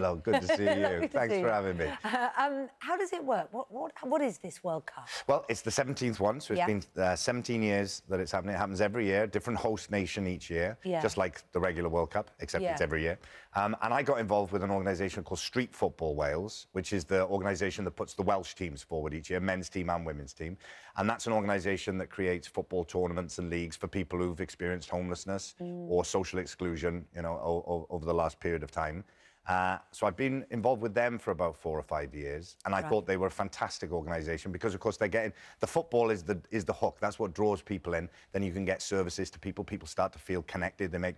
Hello, good to see you. Thanks for having me. How does it work? What is this World Cup? Well, it's the 17th one, so it's been 17 years that it's happening. It happens every year, different host nation each year, just like the regular World Cup, except it's every year. And I got involved with an organisation called Street Football Wales, which is the organisation that puts the Welsh teams forward each year, men's team and women's team. And that's an organisation that creates football tournaments and leagues for people who've experienced homelessness or social exclusion, you know, over the last period of time. So I've been involved with them for about 4 or 5 years, and I thought they were a fantastic organisation because, of course, they're getting the football is the hook. That's what draws people in. Then you can get services to people. People start to feel connected. They make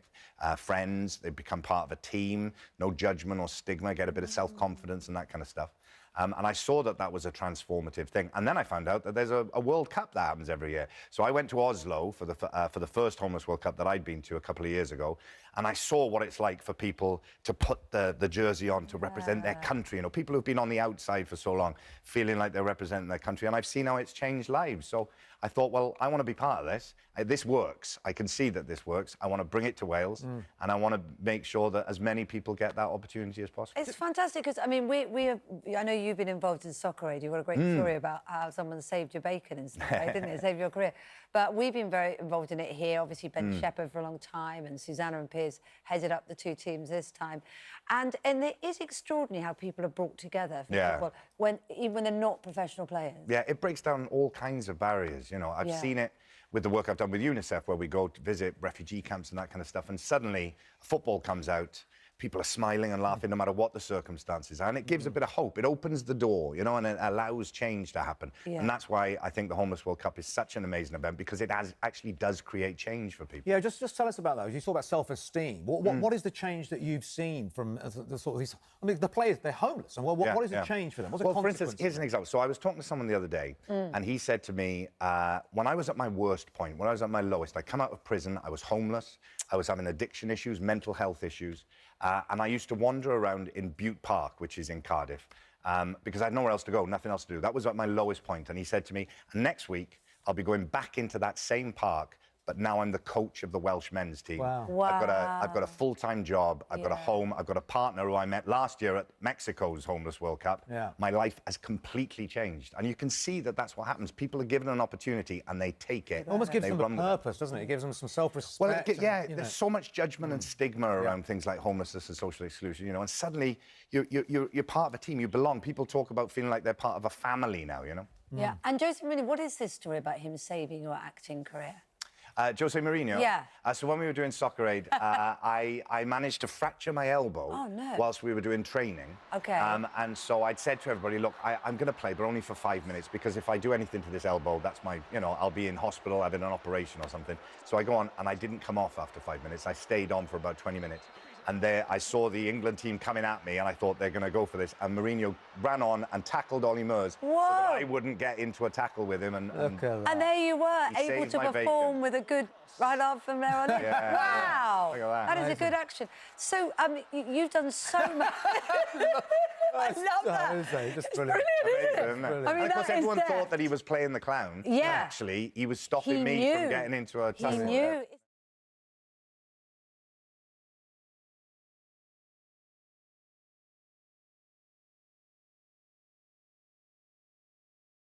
friends. They become part of a team. No judgment or stigma. Get a bit of self-confidence and that kind of stuff. And I saw that that was a transformative thing. And then I found out that there's a World Cup that happens every year. So I went to Oslo for the first Homeless World Cup that I'd been to a couple of years ago. And I saw what it's like for people to put the jersey on to represent their country. You know, people who've been on the outside for so long, feeling like they're representing their country. And I've seen how it's changed lives. So I thought, well, I want to be part of this. This works. I can see that this works. I want to bring it to Wales. And I want to make sure that as many people get that opportunity as possible. It's fantastic because, I mean, I know you've been involved in soccer, Reid. You've got a great story about how someone saved your bacon and stuff, right, didn't it? Saved your career. But we've been very involved in it here. Obviously, Ben Shephard for a long time, and Susanna and Piers headed up the 2 teams this time. And it is extraordinary how people are brought together for football, even when they're not professional players. Yeah, it breaks down all kinds of barriers. You know, I've seen it with the work I've done with UNICEF, where we go to visit refugee camps and that kind of stuff, and suddenly football comes out. People are smiling and laughing no matter what the circumstances are, and it gives a bit of hope. It opens the door, you know, and it allows change to happen. And that's why I think the Homeless World Cup is such an amazing event, because it actually does create change for people. Yeah, just tell us about those. You talk about self-esteem. What is the change that you've seen from the sort of these... I mean, the players, they're homeless, and what is the change for them? What's the for instance, here's an example. So I was talking to someone the other day, and he said to me, when I was at my worst point, when I was at my lowest, I come out of prison, I was homeless, I was having addiction issues, mental health issues, and I used to wander around in Butte Park, which is in Cardiff, because I had nowhere else to go, nothing else to do. That was at my lowest point. And he said to me, next week, I'll be going back into that same park, but now I'm the coach of the Welsh men's team. Wow. I've got a full-time job, I've got a home, I've got a partner who I met last year at Mexico's Homeless World Cup. My life has completely changed. And you can see that that's what happens. People are given an opportunity and they take it. It almost gives them a purpose, doesn't it? It gives them some self-respect. Well, there's so much judgment and stigma around things like homelessness and social exclusion, you know, and suddenly you're part of a team, you belong. People talk about feeling like they're part of a family now, you know? Yeah, and Joseph, really, what is this story about him saving your acting career? Jose Mourinho? Yeah. So when we were doing Soccer Aid, I managed to fracture my elbow whilst we were doing training. Okay. And so I'd said to everybody, look, I'm going to play, but only for 5 minutes, because if I do anything to this elbow, that's my, you know, I'll be in hospital having an operation or something. So I go on, and I didn't come off after 5 minutes. I stayed on for about 20 minutes. And there I saw the England team coming at me, and I thought they're going to go for this. And Mourinho ran on and tackled Ollie Murs so that I wouldn't get into a tackle with him. And there you were, able to perform with a good right arm from there on in. Wow! Look at that is a good action. So, you've done so much. I love that. It's brilliant, isn't it? I mean, of course, everyone thought that he was playing the clown. Actually, he was stopping me from getting into a tussle. He knew.